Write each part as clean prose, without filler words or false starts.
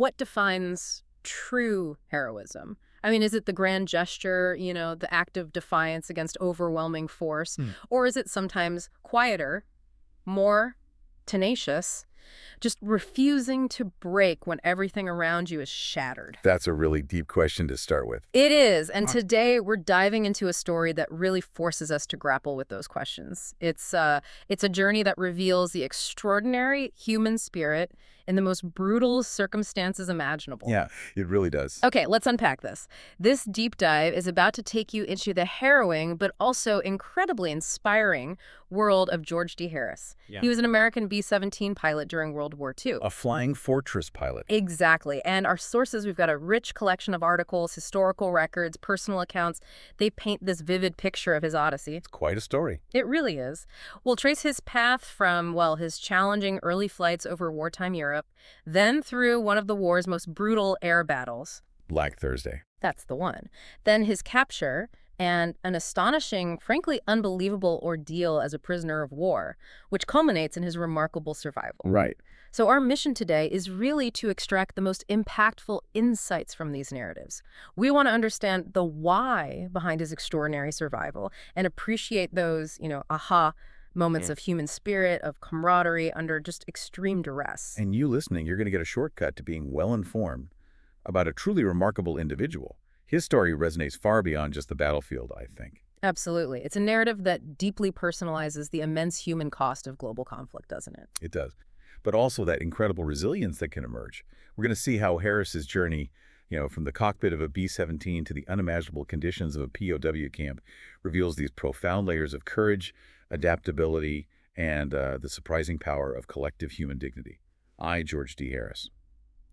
what defines true heroism? I mean, is it the grand gesture, the act of defiance against overwhelming force? Hmm. Or is it sometimes quieter, more tenacious, just refusing to break when everything around you is shattered? That's a really deep question to start with. It is, and today we're diving into a story that really forces us to grapple with those questions. It's a journey that reveals the extraordinary human spirit in the most brutal circumstances imaginable. Yeah, it really does. Okay, let's unpack this. This deep dive is about to take you into the harrowing but also incredibly inspiring world of George D. Harris. Yeah. He was an American B-17 pilot during World War II. A flying fortress pilot. Exactly. And our sources, we've got a rich collection of articles, historical records, personal accounts. They paint this vivid picture of his odyssey. It's quite a story. It really is. We'll trace his path from, well, his challenging early flights over wartime Europe, then through one of the war's most brutal air battles. Black Thursday. That's the one. Then his capture and an astonishing, frankly unbelievable ordeal as a prisoner of war, which culminates in his remarkable survival. Right. So our mission today is really to extract the most impactful insights from these narratives. We want to understand the why behind his extraordinary survival and appreciate those, aha moments of human spirit, of camaraderie under just extreme duress. And you listening, you're going to get a shortcut to being well-informed about a truly remarkable individual. His story resonates far beyond just the battlefield, I think. Absolutely. It's a narrative that deeply personalizes the immense human cost of global conflict, doesn't it? It does. But also that incredible resilience that can emerge. We're going to see how Harris's journey, from the cockpit of a B-17 to the unimaginable conditions of a POW camp, reveals these profound layers of courage, adaptability, and the surprising power of collective human dignity. I, George D. Harris,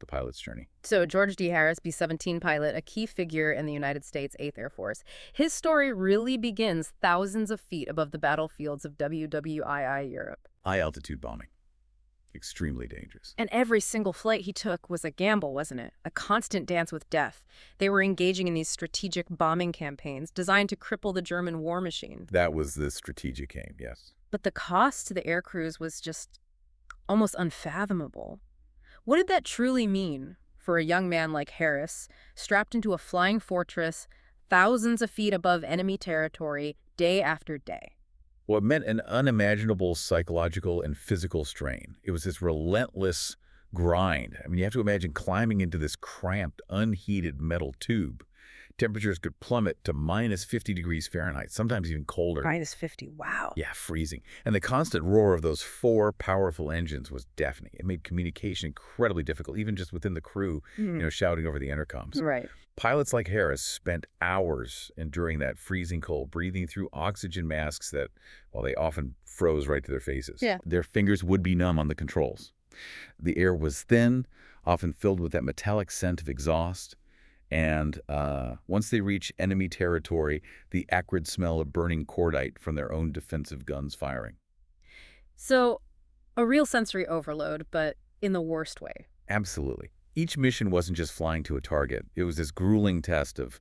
the pilot's journey. So George D. Harris, B-17 pilot, a key figure in the United States 8th Air Force. His story really begins thousands of feet above the battlefields of WWII Europe. High-altitude bombing. Extremely dangerous. And every single flight he took was a gamble, wasn't it? A constant dance with death. They were engaging in these strategic bombing campaigns designed to cripple the German war machine. That was the strategic aim, yes. But the cost to the air crews was just almost unfathomable. What did that truly mean for a young man like Harris, strapped into a flying fortress, thousands of feet above enemy territory, day after day? Well, it meant an unimaginable psychological and physical strain. It was this relentless grind. I mean, you have to imagine climbing into this cramped, unheated metal tube. Temperatures could plummet to minus 50 degrees Fahrenheit, sometimes even colder. Minus 50, wow. Yeah, freezing. And the constant roar of those four powerful engines was deafening. It made communication incredibly difficult, even just within the crew, shouting over the intercoms. Right. Pilots like Harris spent hours enduring that freezing cold, breathing through oxygen masks that, well, they often froze right to their faces. Yeah. Their fingers would be numb on the controls. The air was thin, often filled with that metallic scent of exhaust. And once they reach enemy territory, the acrid smell of burning cordite from their own defensive guns firing. So, a real sensory overload, but in the worst way. Absolutely. Each mission wasn't just flying to a target. It was this grueling test of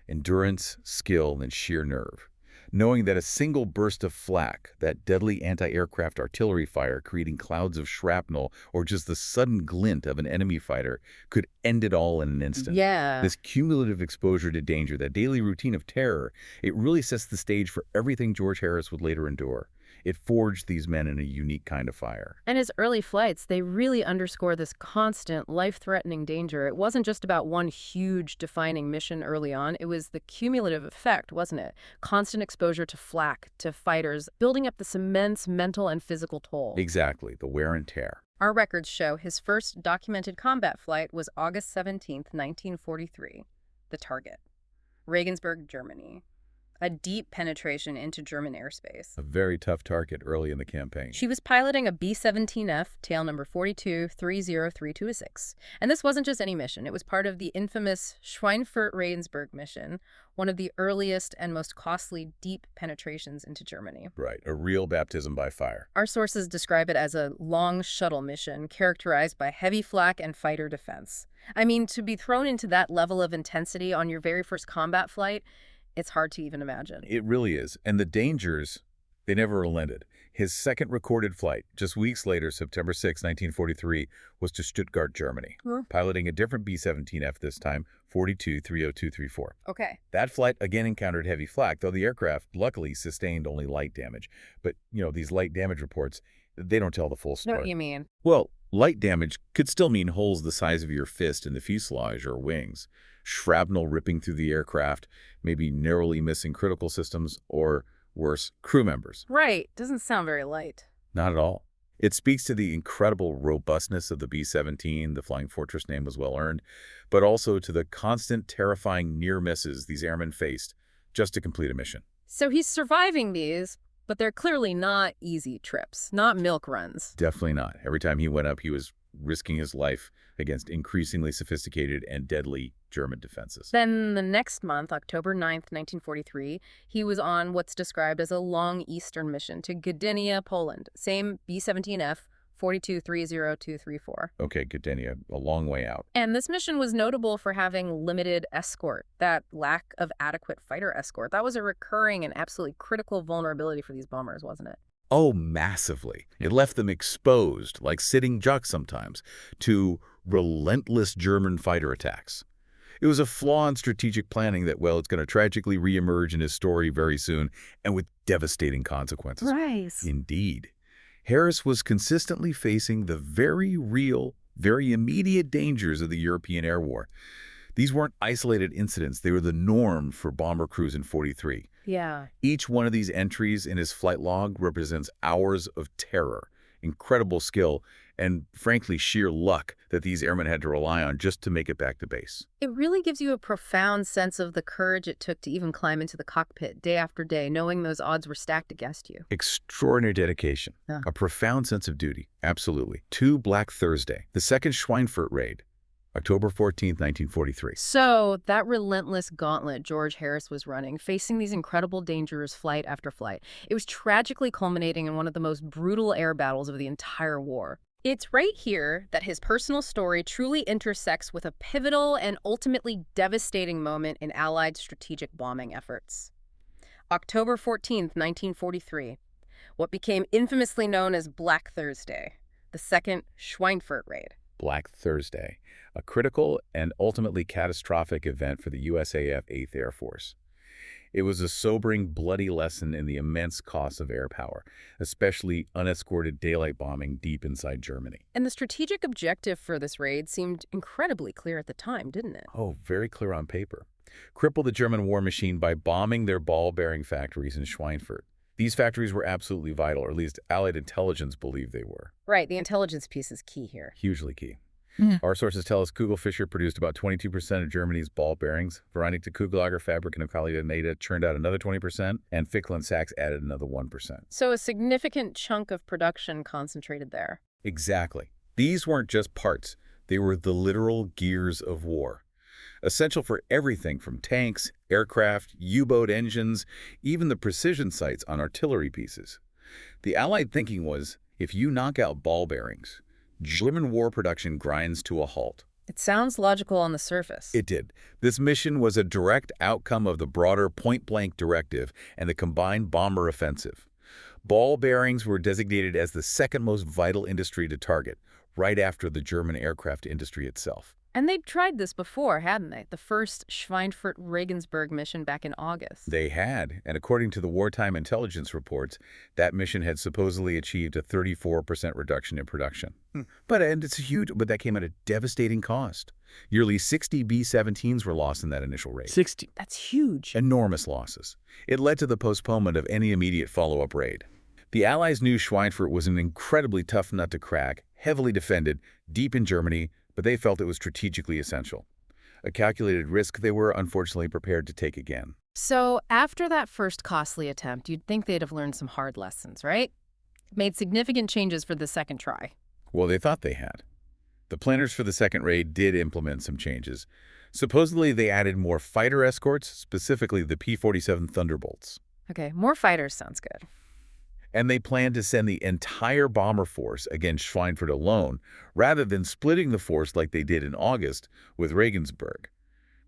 endurance, skill, and sheer nerve. Knowing that a single burst of flak, that deadly anti-aircraft artillery fire creating clouds of shrapnel, or just the sudden glint of an enemy fighter could end it all in an instant. Yeah. This cumulative exposure to danger, that daily routine of terror, it really sets the stage for everything George Harris would later endure. It forged these men in a unique kind of fire. And his early flights, they really underscore this constant, life-threatening danger. It wasn't just about one huge defining mission early on. It was the cumulative effect, wasn't it? Constant exposure to flak, to fighters, building up this immense mental and physical toll. Exactly, the wear and tear. Our records show his first documented combat flight was August 17th, 1943. The target, Regensburg, Germany. A deep penetration into German airspace. A very tough target early in the campaign. She was piloting a B-17F, tail number 42-30326. And this wasn't just any mission. It was part of the infamous Schweinfurt-Regensburg mission, one of the earliest and most costly deep penetrations into Germany. Right, a real baptism by fire. Our sources describe it as a long shuttle mission characterized by heavy flak and fighter defense. I mean, to be thrown into that level of intensity on your very first combat flight, it's hard to even imagine. It really is. And the dangers, they never relented. His second recorded flight, just weeks later, September 6, 1943, was to Stuttgart, Germany, piloting a different B-17F this time, 42-30234. Okay. That flight again encountered heavy flak, though the aircraft luckily sustained only light damage. But, these light damage reports, they don't tell the full Know story. what you mean? Well, light damage could still mean holes the size of your fist in the fuselage or wings, shrapnel ripping through the aircraft, maybe narrowly missing critical systems, or worse, crew members. Right. Doesn't sound very light. Not at all. It speaks to the incredible robustness of the B-17, the Flying Fortress name was well earned, but also to the constant, terrifying near misses these airmen faced just to complete a mission. So he's surviving these, but they're clearly not easy trips, not milk runs. Definitely not. Every time he went up, he was risking his life against increasingly sophisticated and deadly German defenses. Then the next month, October 9th, 1943, he was on what's described as a long eastern mission to Gdynia, Poland. Same B-17F, 42-30234. Okay, Gdynia, a long way out. And this mission was notable for having limited escort, that lack of adequate fighter escort. That was a recurring and absolutely critical vulnerability for these bombers, wasn't it? Oh, massively. It left them exposed, like sitting ducks sometimes, to relentless German fighter attacks. It was a flaw in strategic planning that, well, it's going to tragically reemerge in his story very soon and with devastating consequences. Right. Indeed. Harris was consistently facing the very real, very immediate dangers of the European air war. These weren't isolated incidents. They were the norm for bomber crews in 43. Yeah. Each one of these entries in his flight log represents hours of terror, incredible skill, and frankly sheer luck that these airmen had to rely on just to make it back to base. It really gives you a profound sense of the courage it took to even climb into the cockpit day after day, knowing those odds were stacked against you. Extraordinary dedication, Yeah. a profound sense of duty, absolutely. 2 Black Thursday, the second Schweinfurt raid, October 14th, 1943. So that relentless gauntlet George Harris was running, facing these incredible dangers flight after flight, it was tragically culminating in one of the most brutal air battles of the entire war. It's right here that his personal story truly intersects with a pivotal and ultimately devastating moment in Allied strategic bombing efforts. October 14th, 1943, what became infamously known as Black Thursday, the second Schweinfurt raid. Black Thursday, a critical and ultimately catastrophic event for the USAF 8th Air Force. It was a sobering, bloody lesson in the immense costs of air power, especially unescorted daylight bombing deep inside Germany. And the strategic objective for this raid seemed incredibly clear at the time, didn't it? Oh, very clear on paper. Cripple the German war machine by bombing their ball-bearing factories in Schweinfurt. These factories were absolutely vital, or at least Allied intelligence believed they were. Right, the intelligence piece is key here. Hugely key. Mhm. Our sources tell us Kugelfischer produced about 22% of Germany's ball bearings. Vereinigte Kugellager Fabrik and Ocali Neda churned out another 20%, and Fickle and Sachs added another 1%. So a significant chunk of production concentrated there. Exactly. These weren't just parts. They were the literal gears of war. Essential for everything from tanks, aircraft, U-boat engines, even the precision sights on artillery pieces. The Allied thinking was, if you knock out ball bearings, German war production grinds to a halt. It sounds logical on the surface. It did. This mission was a direct outcome of the broader point-blank directive and the combined bomber offensive. Ball bearings were designated as the second most vital industry to target, right after the German aircraft industry itself. And they'd tried this before, hadn't they? The first Schweinfurt-Regensburg mission back in August. They had, and according to the wartime intelligence reports, that mission had supposedly achieved a 34% reduction in production. But that came at a devastating cost. Nearly 60 B-17s were lost in that initial raid. 60. That's huge. Enormous losses. It led to the postponement of any immediate follow-up raid. The Allies knew Schweinfurt was an incredibly tough nut to crack, heavily defended, deep in Germany, but they felt it was strategically essential. A calculated risk they were, unfortunately, prepared to take again. So after that first costly attempt, you'd think they'd have learned some hard lessons, right? Made significant changes for the second try. Well, they thought they had. The planners for the second raid did implement some changes. Supposedly, they added more fighter escorts, specifically the P-47 Thunderbolts. Okay, more fighters sounds good. And they planned to send the entire bomber force against Schweinfurt alone, rather than splitting the force like they did in August with Regensburg.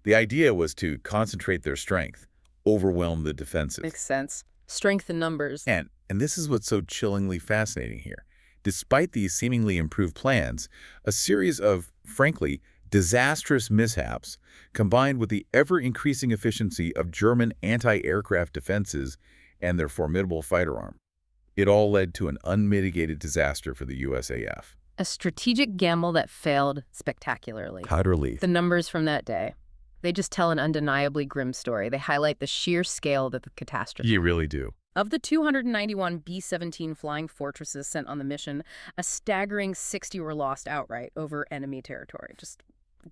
The idea was to concentrate their strength, overwhelm the defenses. Makes sense. Strength in numbers. And And this is what's so chillingly fascinating here. Despite these seemingly improved plans, a series of, frankly, disastrous mishaps, combined with the ever-increasing efficiency of German anti-aircraft defenses and their formidable fighter arm, it all led to an unmitigated disaster for the USAF. A strategic gamble that failed spectacularly. Hot relief. The numbers from that day, they just tell an undeniably grim story. They highlight the sheer scale of the catastrophe. You really do. Of the 291 B-17 Flying Fortresses sent on the mission, a staggering 60 were lost outright over enemy territory. Just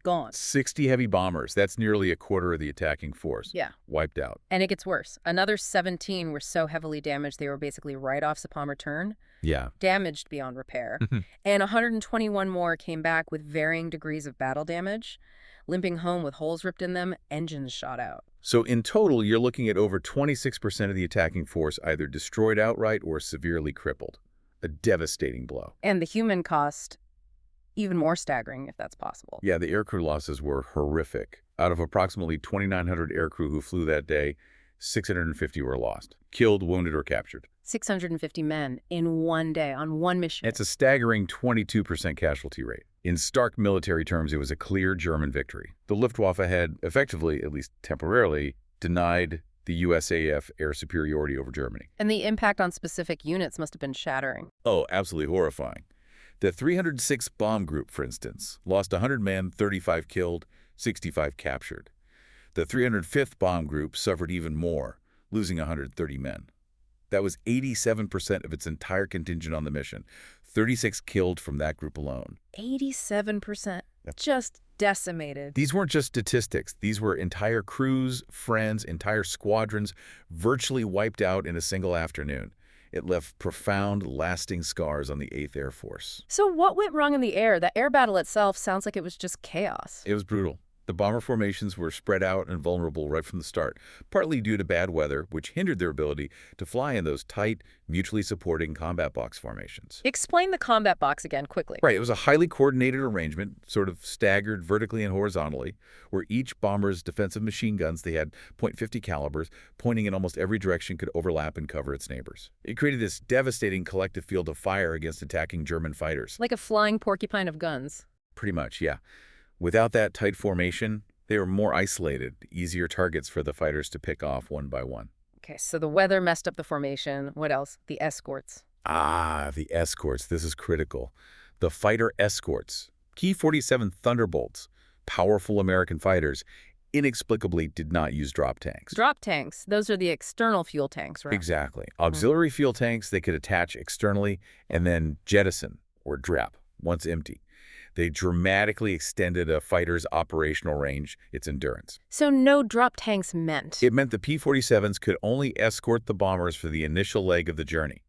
gone. 60 heavy bombers. That's nearly a quarter of the attacking force. Yeah. Wiped out. And it gets worse. Another 17 were so heavily damaged they were basically write-offs upon return, Yeah. damaged beyond repair. And 121 more came back with varying degrees of battle damage, limping home with holes ripped in them, engines shot out. So in total, you're looking at over 26% of the attacking force either destroyed outright or severely crippled. A devastating blow. And the human cost, even more staggering, if that's possible. Yeah, the aircrew losses were horrific. Out of approximately 2,900 aircrew who flew that day, 650 were lost. Killed, wounded, or captured. 650 men in one day on one mission. It's a staggering 22% casualty rate. In stark military terms, it was a clear German victory. The Luftwaffe had effectively, at least temporarily, denied the USAF air superiority over Germany. And the impact on specific units must have been shattering. Oh, absolutely horrifying. The 306 Bomb Group, for instance, lost 100 men, 35 killed, 65 captured. The 305th Bomb Group suffered even more, losing 130 men. That was 87% of its entire contingent on the mission. 36 killed from that group alone. 87%. Just decimated. These weren't just statistics. These were entire crews, friends, entire squadrons virtually wiped out in a single afternoon. It left profound, lasting scars on the 8th Air Force. So what went wrong in the air? The air battle itself sounds like it was just chaos. It was brutal. The bomber formations were spread out and vulnerable right from the start, partly due to bad weather, which hindered their ability to fly in those tight, mutually supporting combat box formations. Explain the combat box again quickly. Right, it was a highly coordinated arrangement, sort of staggered vertically and horizontally, where each bomber's defensive machine guns, they had .50 calibers, pointing in almost every direction, could overlap and cover its neighbors. It created this devastating collective field of fire against attacking German fighters. Like a flying porcupine of guns. Pretty much, yeah. Without that tight formation, they were more isolated, easier targets for the fighters to pick off one by one. Okay, so the weather messed up the formation. What else? The escorts. Ah, the escorts. This is critical. The fighter escorts, Ki-47 Thunderbolts, powerful American fighters, inexplicably did not use drop tanks. Drop tanks. Those are the external fuel tanks, right? Exactly. Auxiliary fuel tanks they could attach externally and then jettison, or drop, once empty. They dramatically extended a fighter's operational range, its endurance. So no drop tanks meant? It meant the P-47s could only escort the bombers for the initial leg of the journey,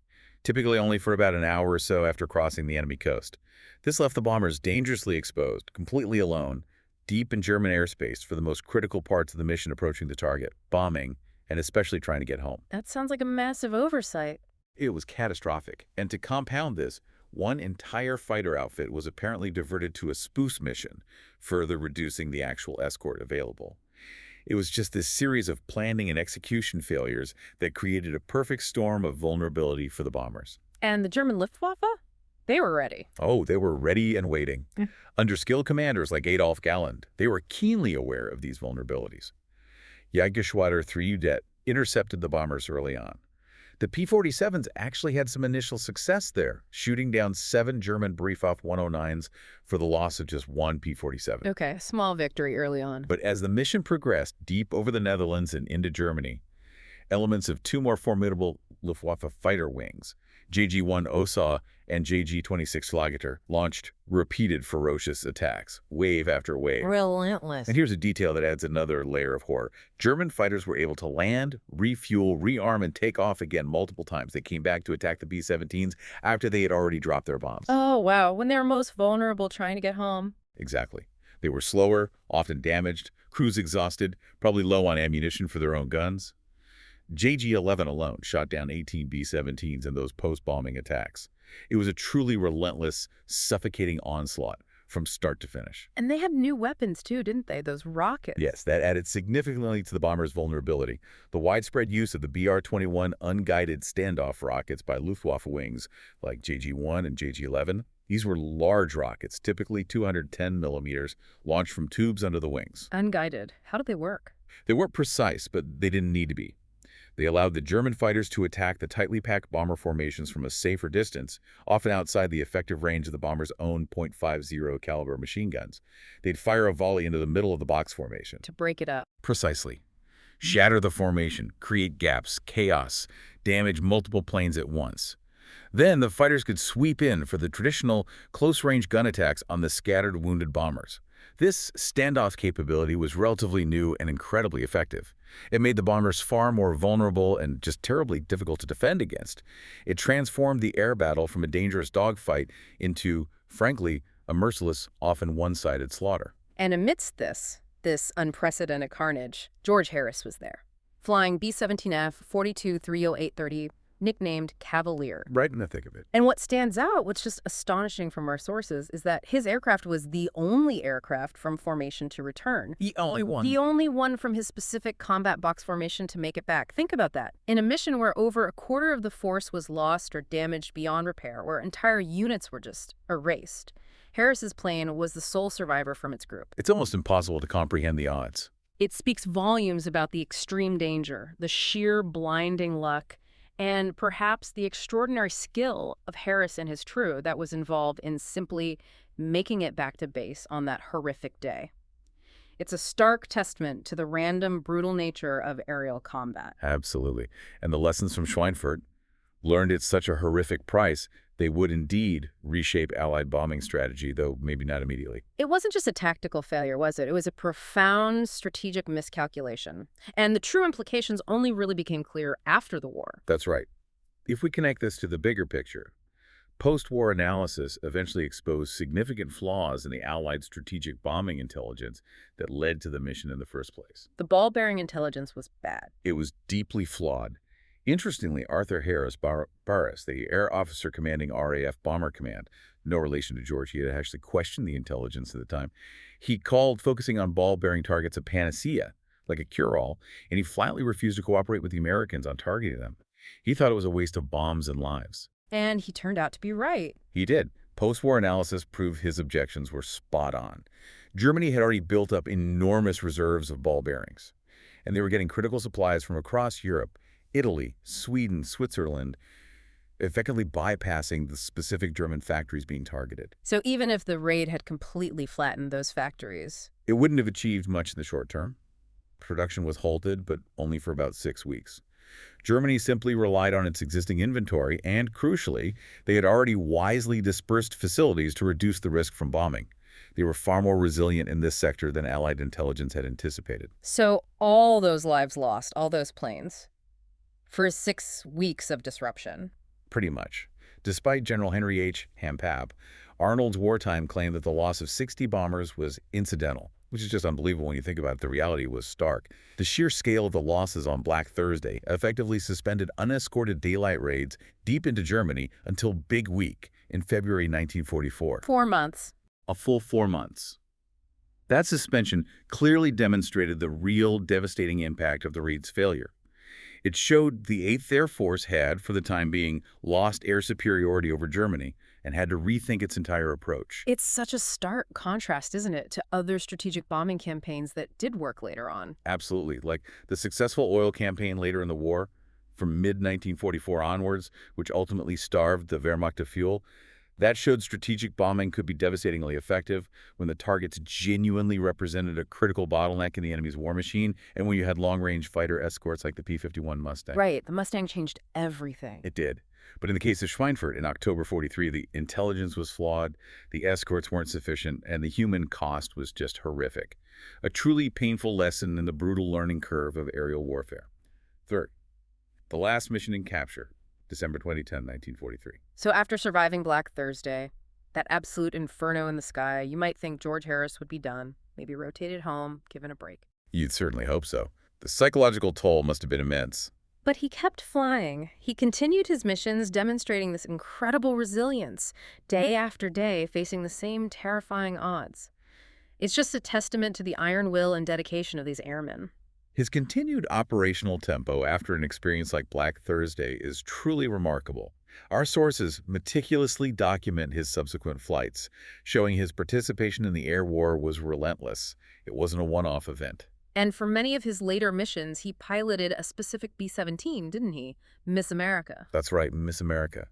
typically only for about an hour or so after crossing the enemy coast. This left the bombers dangerously exposed, completely alone, deep in German airspace for the most critical parts of the mission approaching the target, bombing, and especially trying to get home. That sounds like a massive oversight. It was catastrophic. And to compound this, one entire fighter outfit was apparently diverted to a spoofs mission, further reducing the actual escort available. It was just this series of planning and execution failures that created a perfect storm of vulnerability for the bombers. And the German Luftwaffe? They were ready. Oh, they were ready and waiting. Under skilled commanders like Adolf Galland, they were keenly aware of these vulnerabilities. Jägerschwader 3 Udet intercepted the bombers early on. The P-47s actually had some initial success there, shooting down 7 German Briefhoff 109s for the loss of just 1 P-47. Okay, small victory early on. But as the mission progressed deep over the Netherlands and into Germany, elements of 2 more formidable Luftwaffe fighter wings, JG-1 Osa and JG-26 Schlageter, launched repeated ferocious attacks, wave after wave. Relentless. And here's a detail that adds another layer of horror. German fighters were able to land, refuel, rearm, and take off again multiple times. They came back to attack the B-17s after they had already dropped their bombs. Oh, wow. When they were most vulnerable trying to get home. Exactly. They were slower, often damaged, crews exhausted, probably low on ammunition for their own guns. JG-11 alone shot down 18 B-17s in those post-bombing attacks. It was a truly relentless, suffocating onslaught, from start to finish. And they had new weapons too, didn't they? Those rockets. Yes, that added significantly to the bomber's vulnerability. The widespread use of the BR-21 unguided standoff rockets by Luftwaffe wings like JG-1 and JG-11, these were large rockets, typically 210 millimeters, launched from tubes under the wings. Unguided. How did they work? They weren't precise, but they didn't need to be. They allowed the German fighters to attack the tightly packed bomber formations from a safer distance, often outside the effective range of the bomber's own .50 caliber machine guns. They'd fire a volley into the middle of the box formation. To break it up. Precisely. Shatter the formation, create gaps, chaos, damage multiple planes at once. Then the fighters could sweep in for the traditional close-range gun attacks on the scattered wounded bombers. This standoff capability was relatively new and incredibly effective. It made the bombers far more vulnerable and just terribly difficult to defend against. It transformed the air battle from a dangerous dogfight into, frankly, a merciless, often one-sided slaughter. And amidst this unprecedented carnage, George Harris was there, flying B-17F 42-30830, nicknamed Cavalier. Right in the thick of it. And what stands out, what's just astonishing from our sources, is that his aircraft was the only aircraft from formation to return. The only one. The only one from his specific combat box formation to make it back. Think about that. In a mission where over a quarter of the force was lost or damaged beyond repair, where entire units were just erased, Harris's plane was the sole survivor from its group. It's almost impossible to comprehend the odds. It speaks volumes about the extreme danger, the sheer blinding luck, and perhaps the extraordinary skill of Harris and his crew that was involved in simply making it back to base on that horrific day. It's a stark testament to the random, brutal nature of aerial combat. Absolutely. And the lessons from Schweinfurt, learned at such a horrific price, they would indeed reshape Allied bombing strategy, though maybe not immediately. It wasn't just a tactical failure, was it? It was a profound strategic miscalculation. And the true implications only really became clear after the war. That's right. If we connect this to the bigger picture, post-war analysis eventually exposed significant flaws in the Allied strategic bombing intelligence that led to the mission in the first place. The ball-bearing intelligence was bad. It was deeply flawed. Interestingly, Arthur Harris Barras, the air officer commanding RAF Bomber Command, no relation to George, he had actually questioned the intelligence at the time. He called focusing on ball-bearing targets a panacea, like a cure-all, and he flatly refused to cooperate with the Americans on targeting them. He thought it was a waste of bombs and lives. And he turned out to be right. He did. Post-war analysis proved his objections were spot on. Germany had already built up enormous reserves of ball bearings, and they were getting critical supplies from across Europe, Italy, Sweden, Switzerland, effectively bypassing the specific German factories being targeted. So even if the raid had completely flattened those factories, it wouldn't have achieved much in the short term. Production was halted, but only for about 6 weeks. Germany simply relied on its existing inventory, and crucially, they had already wisely dispersed facilities to reduce the risk from bombing. They were far more resilient in this sector than Allied intelligence had anticipated. So all those lives lost, all those planes, for 6 weeks of disruption. Pretty much. Despite General Henry H. Hampap, Arnold's wartime claim that the loss of 60 bombers was incidental, which is just unbelievable when you think about it. The reality was stark. The sheer scale of the losses on Black Thursday effectively suspended unescorted daylight raids deep into Germany until Big Week in February 1944. 4 months. A full 4 months. That suspension clearly demonstrated the real devastating impact of the raid's failure. It showed the 8th Air Force had, for the time being, lost air superiority over Germany and had to rethink its entire approach. It's such a stark contrast, isn't it, to other strategic bombing campaigns that did work later on. Absolutely. Like the successful oil campaign later in the war, from mid-1944 onwards, which ultimately starved the Wehrmacht of fuel. That showed strategic bombing could be devastatingly effective when the targets genuinely represented a critical bottleneck in the enemy's war machine, and when you had long-range fighter escorts like the P-51 Mustang. Right. The Mustang changed everything. It did. But in the case of Schweinfurt, in October 43, the intelligence was flawed, the escorts weren't sufficient, and the human cost was just horrific. A truly painful lesson in the brutal learning curve of aerial warfare. Third, the last mission in capture, December 2010, 1943. So after surviving Black Thursday, that absolute inferno in the sky, you might think George Harris would be done, maybe rotated home, given a break. You'd certainly hope so. The psychological toll must have been immense. But he kept flying. He continued his missions, demonstrating this incredible resilience, day after day, facing the same terrifying odds. It's just a testament to the iron will and dedication of these airmen. His continued operational tempo after an experience like Black Thursday is truly remarkable. Our sources meticulously document his subsequent flights, showing his participation in the air war was relentless. It wasn't a one-off event. And for many of his later missions, he piloted a specific B-17, didn't he? Miss America. That's right, Miss America.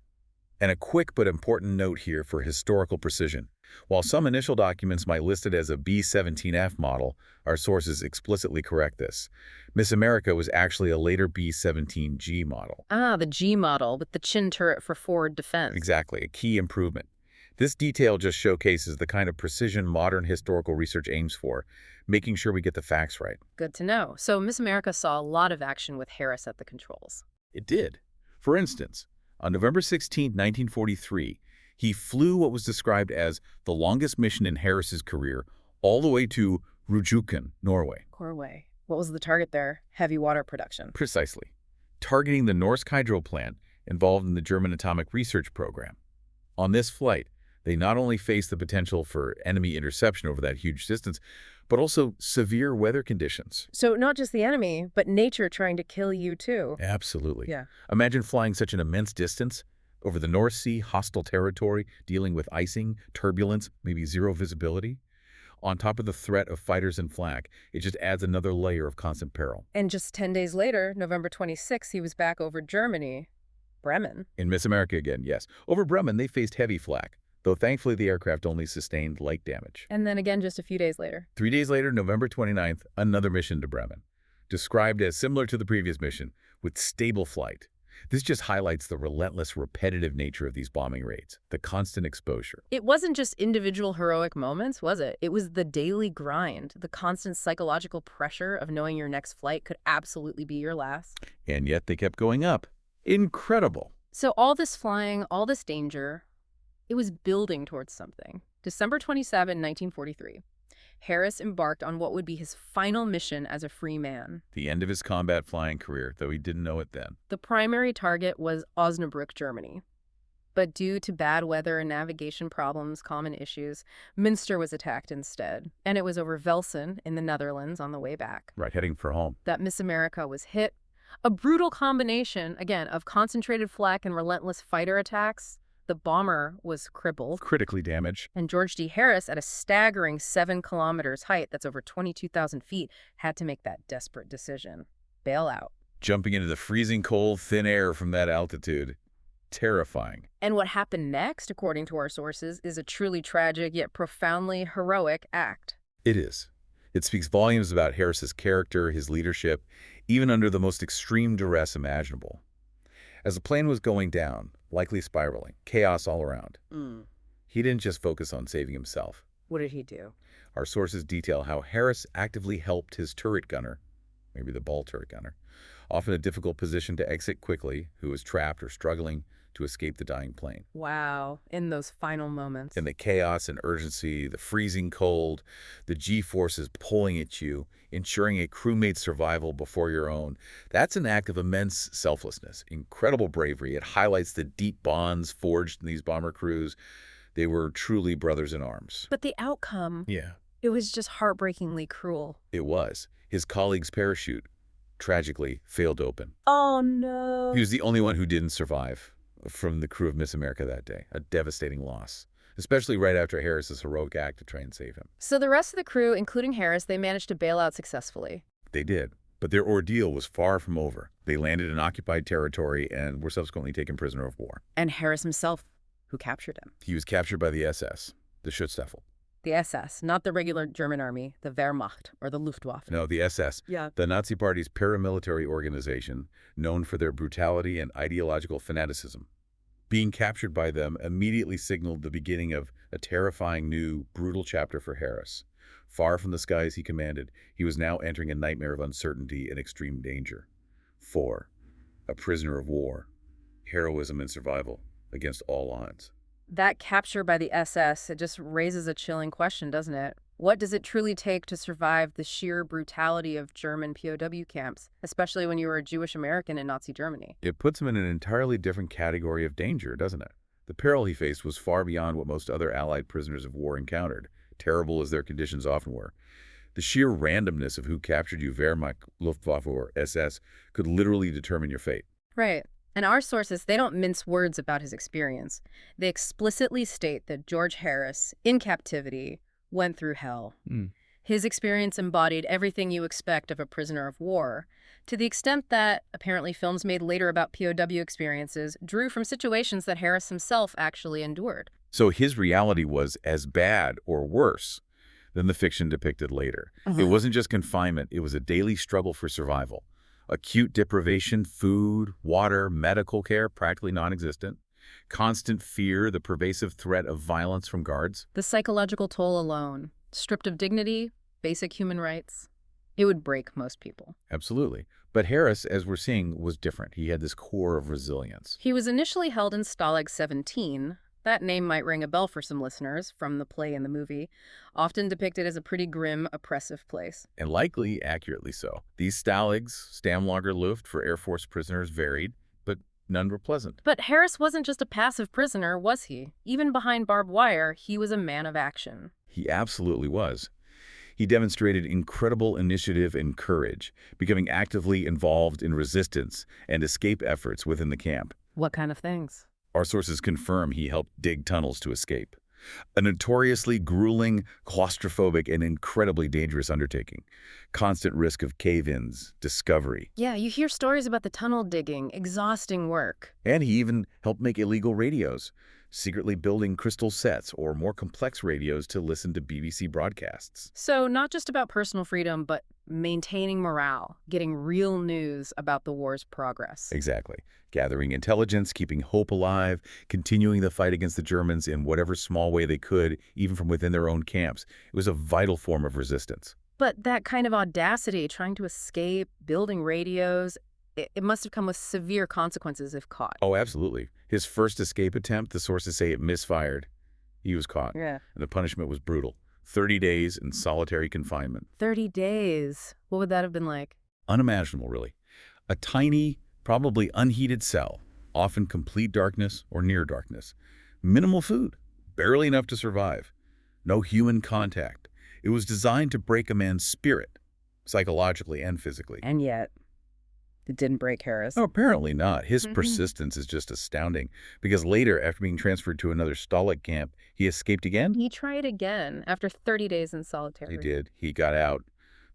And a quick but important note here for historical precision. While some initial documents might list it as a B-17F model, our sources explicitly correct this. Miss America was actually a later B-17G model. Ah, the G model with the chin turret for forward defense. Exactly, a key improvement. This detail just showcases the kind of precision modern historical research aims for, making sure we get the facts right. Good to know. So Miss America saw a lot of action with Harris at the controls. It did. For instance, on November 16, 1943, he flew what was described as the longest mission in Harris's career, all the way to Rjukan, Norway. Corway. What was the target there? Heavy water production. Precisely. Targeting the Norsk Hydro plant involved in the German atomic research program. On this flight, they not only faced the potential for enemy interception over that huge distance, but also severe weather conditions. So not just the enemy, but nature trying to kill you too. Absolutely. Yeah. Imagine flying such an immense distance over the North Sea, hostile territory, dealing with icing, turbulence, maybe zero visibility. On top of the threat of fighters and flak, it just adds another layer of constant peril. And just 10 days later, November 26, he was back over Germany, Bremen. In Miss America again, yes. Over Bremen, they faced heavy flak, though thankfully the aircraft only sustained light damage. And then again just a few days later. 3 days later, November 29th, another mission to Bremen, described as similar to the previous mission, with stable flight. This just highlights the relentless, repetitive nature of these bombing raids, the constant exposure. It wasn't just individual heroic moments, was it? It was the daily grind, the constant psychological pressure of knowing your next flight could absolutely be your last. And yet they kept going up. Incredible. So all this flying, all this danger, it was building towards something. December 27, 1943. Harris embarked on what would be his final mission as a free man. The end of his combat flying career, though he didn't know it then. The primary target was Osnabrück, Germany. But due to bad weather and navigation problems, common issues, Münster was attacked instead. And it was over Velsen in the Netherlands on the way back Right, heading for home. that Miss America was hit. A brutal combination, again, of concentrated flak and relentless fighter attacks. The bomber was crippled. Critically damaged. And George D. Harris, at a staggering 7 kilometers height, that's over 22,000 feet, had to make that desperate decision. Bail out. Jumping into the freezing cold, thin air from that altitude. Terrifying. And what happened next, according to our sources, is a truly tragic yet profoundly heroic act. It is. It speaks volumes about Harris's character, his leadership, even under the most extreme duress imaginable. As the plane was going down, likely spiraling, chaos all around, he didn't just focus on saving himself. What did he do? Our sources detail how Harris actively helped his turret gunner, maybe the ball turret gunner, often a difficult position to exit quickly, who was trapped or struggling to escape the dying plane. Wow, in those final moments. In the chaos and urgency, the freezing cold, the G-forces pulling at you, ensuring a crewmate's survival before your own, that's an act of immense selflessness, incredible bravery. It highlights the deep bonds forged in these bomber crews. They were truly brothers in arms. But the outcome, Yeah, it was just heartbreakingly cruel. it was. His colleague's parachute, tragically, failed to open. Oh, no. He was the only one who didn't survive from the crew of Miss America that day. A devastating loss, especially right after Harris's heroic act to try and save him. So the rest of the crew, including Harris, they managed to bail out successfully. They did, but their ordeal was far from over. They landed in occupied territory and were subsequently taken prisoner of war. And Harris himself, who captured him. He was captured by the SS, the Schutzstaffel. The SS, not the regular German army, the Wehrmacht, or the Luftwaffe. No, the SS, Yeah. the Nazi Party's paramilitary organization, known for their brutality and ideological fanaticism. Being captured by them immediately signaled the beginning of a terrifying new, brutal chapter for Harris. Far from the skies he commanded, he was now entering a nightmare of uncertainty and extreme danger. 4. A prisoner of war. Heroism and survival against all odds. That capture by the SS, it just raises a chilling question, doesn't it? What does it truly take to survive the sheer brutality of German POW camps, especially when you were a Jewish American in Nazi Germany? It puts him in an entirely different category of danger, doesn't it? The peril he faced was far beyond what most other Allied prisoners of war encountered, terrible as their conditions often were. The sheer randomness of who captured you, Wehrmacht, Luftwaffe, or SS, could literally determine your fate. Right. And our sources, they don't mince words about his experience. They explicitly state that George Harris, in captivity, went through hell. Hmm. His experience embodied everything you expect of a prisoner of war, to the extent that, apparently, films made later about POW experiences drew from situations that Harris himself actually endured. So his reality was as bad or worse than the fiction depicted later. It wasn't just confinement, it was a daily struggle for survival. Acute deprivation, food, water, medical care practically non-existent. Constant fear, the pervasive threat of violence from guards. The psychological toll alone, stripped of dignity, basic human rights, it would break most people. Absolutely. But Harris, as we're seeing, was different. He had this core of resilience. He was initially held in Stalag 17. That name might ring a bell for some listeners from the play and the movie, often depicted as a pretty grim, oppressive place. And likely accurately so. These stalags, Stammlager Luft for Air Force prisoners varied, but none were pleasant. But Harris wasn't just a passive prisoner, was he? Even behind barbed wire, he was a man of action. He absolutely was. He demonstrated incredible initiative and courage, becoming actively involved in resistance and escape efforts within the camp. What kind of things? Our sources confirm he helped dig tunnels to escape. A notoriously grueling, claustrophobic, and incredibly dangerous undertaking. Constant risk of cave-ins, discovery. Yeah, you hear stories about the tunnel digging, exhausting work. And he even helped make illegal radios, secretly building crystal sets or more complex radios to listen to BBC broadcasts. So not just about personal freedom, but maintaining morale, getting real news about the war's progress. Exactly. Gathering intelligence, keeping hope alive, continuing the fight against the Germans in whatever small way they could, even from within their own camps. It was a vital form of resistance. But that kind of audacity, trying to escape, building radios, it must have come with severe consequences if caught. Oh, absolutely. His first escape attempt, the sources say it misfired. He was caught. Yeah. And the punishment was brutal. 30 days in solitary confinement. 30 days. What would that have been like? Unimaginable, really. A tiny, probably unheated cell, often complete darkness or near darkness. Minimal food, barely enough to survive. No human contact. It was designed to break a man's spirit, psychologically and physically. And yet, it didn't break Harris. Oh, apparently not. His persistence is just astounding, because later, after being transferred to another Stalag camp, he escaped again? He tried again after 30 days in solitary. He did. He got out,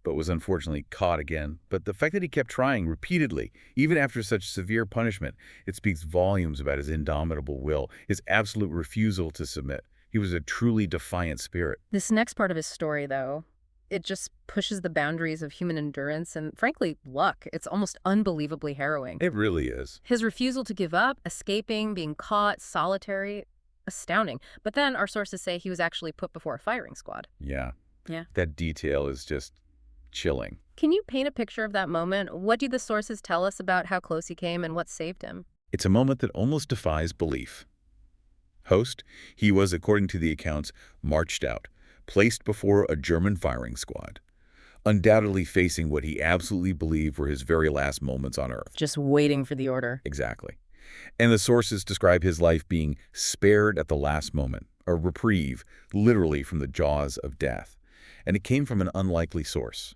but was unfortunately caught again. But the fact that he kept trying repeatedly, even after such severe punishment, it speaks volumes about his indomitable will, his absolute refusal to submit. He was a truly defiant spirit. This next part of his story, though, it just pushes the boundaries of human endurance and, frankly, luck. It's almost unbelievably harrowing. It really is. His refusal to give up, escaping, being caught, solitary, astounding. But then our sources say he was actually put before a firing squad. Yeah. Yeah. That detail is just chilling. Can you paint a picture of that moment? What do the sources tell us about how close he came and what saved him? It's a moment that almost defies belief. Host, he was, according to the accounts, marched out, placed before a German firing squad, undoubtedly facing what he absolutely believed were his very last moments on Earth. Just waiting for the order. Exactly. And the sources describe his life being spared at the last moment, a reprieve, literally from the jaws of death. And it came from an unlikely source,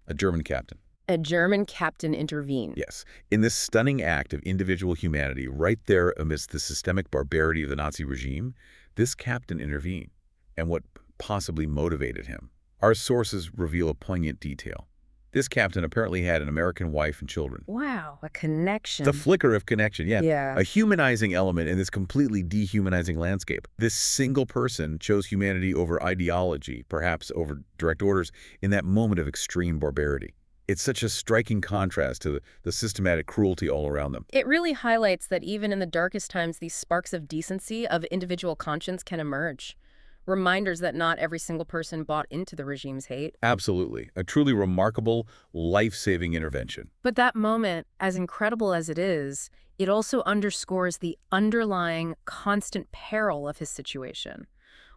a German captain. A German captain intervened. Yes. In this stunning act of individual humanity, right there amidst the systemic barbarity of the Nazi regime, this captain intervened. And what possibly motivated him? Our sources reveal a poignant detail. This captain apparently had an American wife and children. Wow, a connection. The flicker of connection, yeah. Yeah. A humanizing element in this completely dehumanizing landscape. This single person chose humanity over ideology, perhaps over direct orders, in that moment of extreme barbarity. It's such a striking contrast to the systematic cruelty all around them. It really highlights that even in the darkest times, these sparks of decency, of individual conscience can emerge. Reminders that not every single person bought into the regime's hate. Absolutely. A truly remarkable, life-saving intervention. But that moment, as incredible as it is, it also underscores the underlying constant peril of his situation.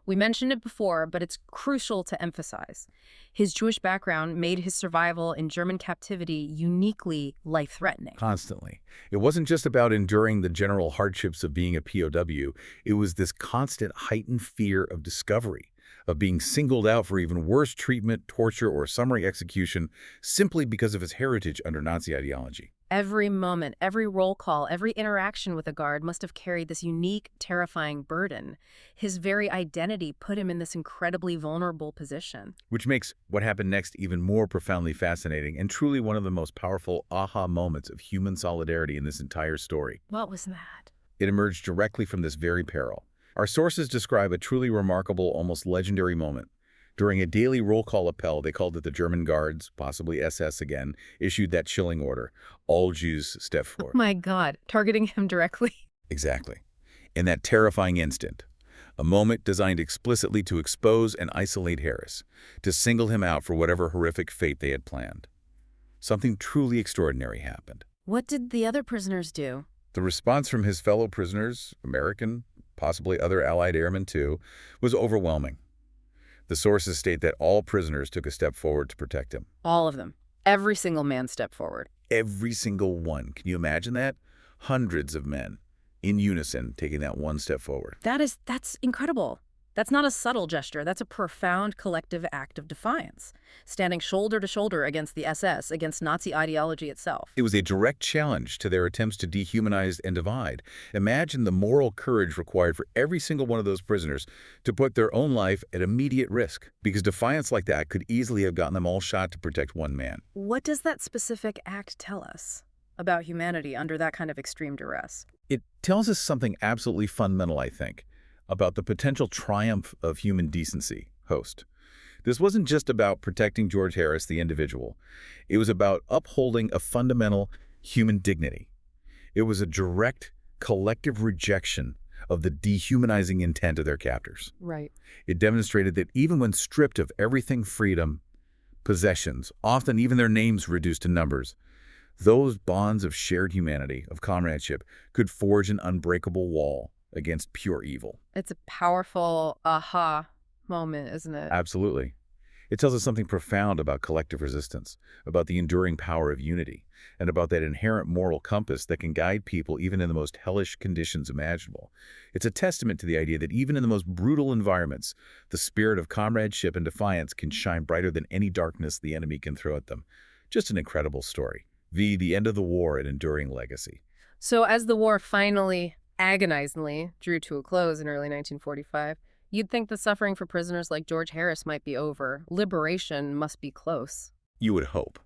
We mentioned it before, but it's crucial to emphasize. His Jewish background made his survival in German captivity uniquely life-threatening. Constantly. It wasn't just about enduring the general hardships of being a POW. It was this constant heightened fear of discovery, of being singled out for even worse treatment, torture, or summary execution simply because of his heritage under Nazi ideology. Every moment, every roll call, every interaction with a guard must have carried this unique, terrifying burden. His very identity put him in this incredibly vulnerable position. Which makes what happened next even more profoundly fascinating and truly one of the most powerful aha moments of human solidarity in this entire story. What was that? It emerged directly from this very peril. Our sources describe a truly remarkable, almost legendary moment. During a daily roll call appel, they called it the German Guards, possibly SS again, issued that chilling order. All Jews step Oh forward. my God, targeting him directly. Exactly. In that terrifying instant, a moment designed explicitly to expose and isolate Harris, to single him out for whatever horrific fate they had planned. Something truly extraordinary happened. What did the other prisoners do? The response from his fellow prisoners, American, possibly other Allied airmen too, was overwhelming. The sources state that all prisoners took a step forward to protect him. All of them. Every single man stepped forward. Every single one. Can you imagine that? Hundreds of men, in unison, taking that one step forward. That's incredible. That's not a subtle gesture. That's a profound collective act of defiance, standing shoulder to shoulder against the SS, against Nazi ideology itself. It was a direct challenge to their attempts to dehumanize and divide. Imagine the moral courage required for every single one of those prisoners to put their own life at immediate risk, because defiance like that could easily have gotten them all shot to protect one man. What does that specific act tell us about humanity under that kind of extreme duress? It tells us something absolutely fundamental, I think, about the potential triumph of human decency, Host. This wasn't just about protecting George Harris, the individual. It was about upholding a fundamental human dignity. It was a direct, collective rejection of the dehumanizing intent of their captors. Right. It demonstrated that even when stripped of everything freedom, possessions, often even their names reduced to numbers, those bonds of shared humanity, of comradeship, could forge an unbreakable wall against pure evil. It's a powerful aha moment, isn't it? Absolutely. It tells us something profound about collective resistance, about the enduring power of unity, and about that inherent moral compass that can guide people even in the most hellish conditions imaginable. It's a testament to the idea that even in the most brutal environments, the spirit of comradeship and defiance can shine brighter than any darkness the enemy can throw at them. Just an incredible story. The end of the war, an enduring legacy. So as the war finally, agonizingly, drew to a close in early 1945, you'd think the suffering for prisoners like George Harris might be over. Liberation must be close. You would hope.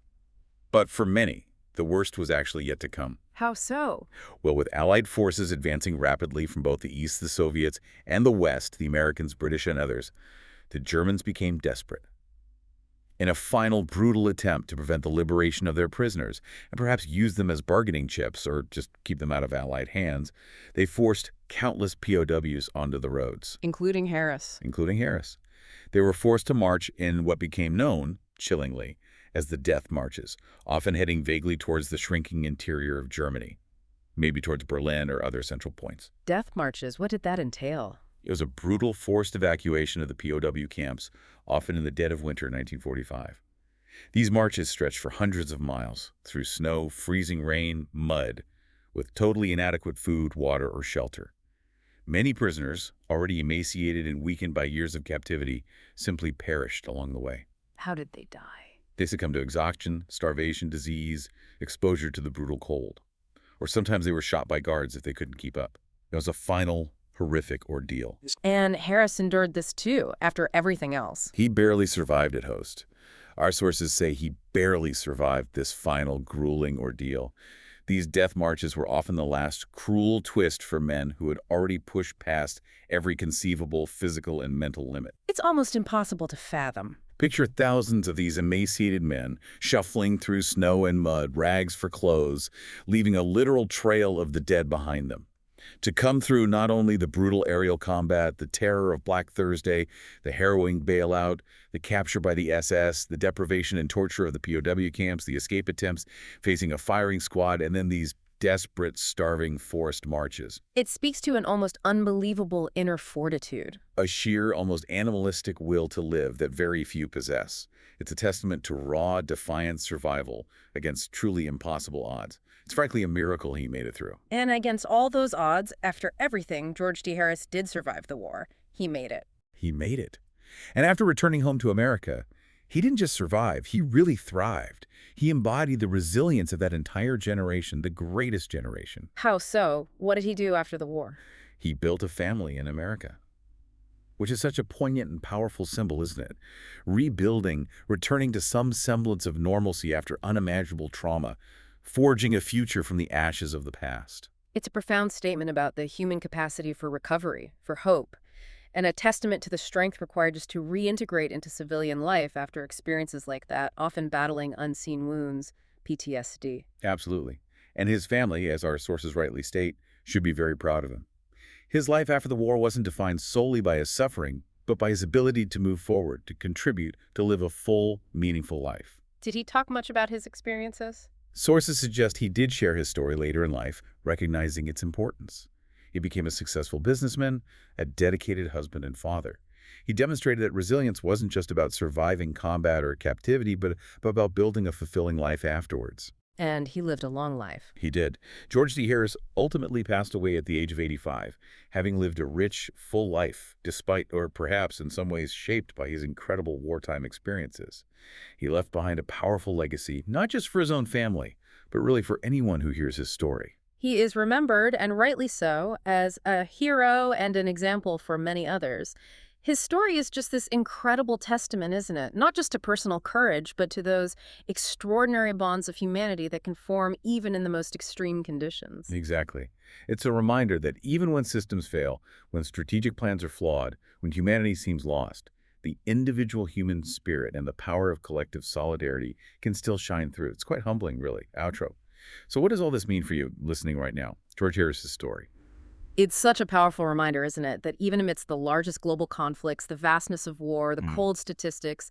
But for many, the worst was actually yet to come. How so? Well, with Allied forces advancing rapidly from both the East, the Soviets, and the West, the Americans, British, and others, the Germans became desperate. In a final brutal attempt to prevent the liberation of their prisoners, and perhaps use them as bargaining chips or just keep them out of Allied hands, they forced countless POWs onto the roads. Including Harris. Including Harris. They were forced to march in what became known, chillingly, as the Death Marches, often heading vaguely towards the shrinking interior of Germany, maybe towards Berlin or other central points. Death marches, what did that entail? It was a brutal forced evacuation of the POW camps, often in the dead of winter 1945. These marches stretched for hundreds of miles, through snow, freezing rain, mud, with totally inadequate food, water, or shelter. Many prisoners, already emaciated and weakened by years of captivity, simply perished along the way. How did they die? They succumbed to exhaustion, starvation, disease, exposure to the brutal cold. Or sometimes they were shot by guards if they couldn't keep up. It was a final, horrific ordeal. And Harris endured this too, after everything else. He barely survived it, Host. Our sources say he barely survived this final, grueling ordeal. These death marches were often the last cruel twist for men who had already pushed past every conceivable physical and mental limit. It's almost impossible to fathom. Picture thousands of these emaciated men shuffling through snow and mud, rags for clothes, leaving a literal trail of the dead behind them. To come through not only the brutal aerial combat, the terror of Black Thursday, the harrowing bailout, the capture by the SS, the deprivation and torture of the POW camps, the escape attempts, facing a firing squad, and then these desperate, starving, forced marches. It speaks to an almost unbelievable inner fortitude. A sheer, almost animalistic will to live that very few possess. It's a testament to raw, defiant survival against truly impossible odds. It's frankly a miracle he made it through. And against all those odds, after everything, George D. Harris did survive the war. He made it. He made it. And after returning home to America, he didn't just survive, he really thrived. He embodied the resilience of that entire generation, the greatest generation. How so? What did he do after the war? He built a family in America, which is such a poignant and powerful symbol, isn't it? Rebuilding, returning to some semblance of normalcy after unimaginable trauma, forging a future from the ashes of the past. It's a profound statement about the human capacity for recovery, for hope, and a testament to the strength required just to reintegrate into civilian life after experiences like that, often battling unseen wounds, PTSD. Absolutely. And his family, as our sources rightly state, should be very proud of him. His life after the war wasn't defined solely by his suffering, but by his ability to move forward, to contribute, to live a full, meaningful life. Did he talk much about his experiences? Sources suggest he did share his story later in life, recognizing its importance. He became a successful businessman, a dedicated husband and father. He demonstrated that resilience wasn't just about surviving combat or captivity, but about building a fulfilling life afterwards. And he lived a long life. He did. George D. Harris ultimately passed away at the age of 85, having lived a rich, full life, despite, or perhaps in some ways shaped by his incredible wartime experiences. He left behind a powerful legacy, not just for his own family, but really for anyone who hears his story. He is remembered, and rightly so, as a hero and an example for many others. His story is just this incredible testament, isn't it? Not just to personal courage, but to those extraordinary bonds of humanity that can form even in the most extreme conditions. Exactly. It's a reminder that even when systems fail, when strategic plans are flawed, when humanity seems lost, the individual human spirit and the power of collective solidarity can still shine through. It's quite humbling, really. Outro. So what does all this mean for you listening right now? George Harris's story. It's such a powerful reminder, isn't it, that even amidst the largest global conflicts, the vastness of war, the cold statistics,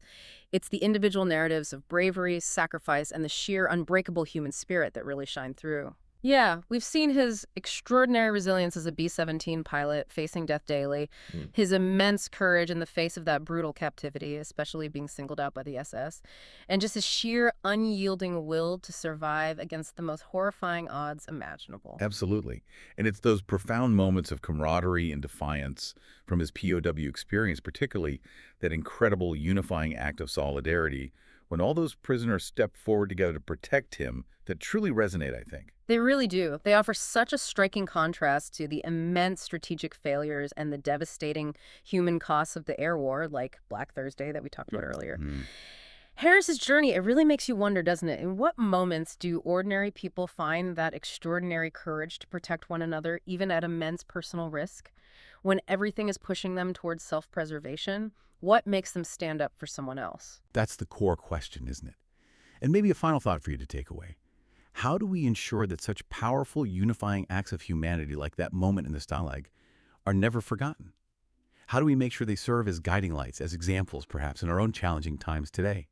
it's the individual narratives of bravery, sacrifice, and the sheer unbreakable human spirit that really shine through. Yeah, we've seen his extraordinary resilience as a B-17 pilot facing death daily, his immense courage in the face of that brutal captivity, especially being singled out by the SS, and just his sheer unyielding will to survive against the most horrifying odds imaginable. Absolutely. And it's those profound moments of camaraderie and defiance from his POW experience, particularly that incredible unifying act of solidarity, when all those prisoners step forward together to protect him, that truly resonate, I think. They really do. They offer such a striking contrast to the immense strategic failures and the devastating human costs of the air war, like Black Thursday that we talked about earlier. Harris's journey, it really makes you wonder, doesn't it? In what moments do ordinary people find that extraordinary courage to protect one another, even at immense personal risk? When everything is pushing them towards self-preservation, what makes them stand up for someone else? That's the core question, isn't it? And maybe a final thought for you to take away. How do we ensure that such powerful, unifying acts of humanity like that moment in the Stalag are never forgotten? How do we make sure they serve as guiding lights, as examples, perhaps, in our own challenging times today?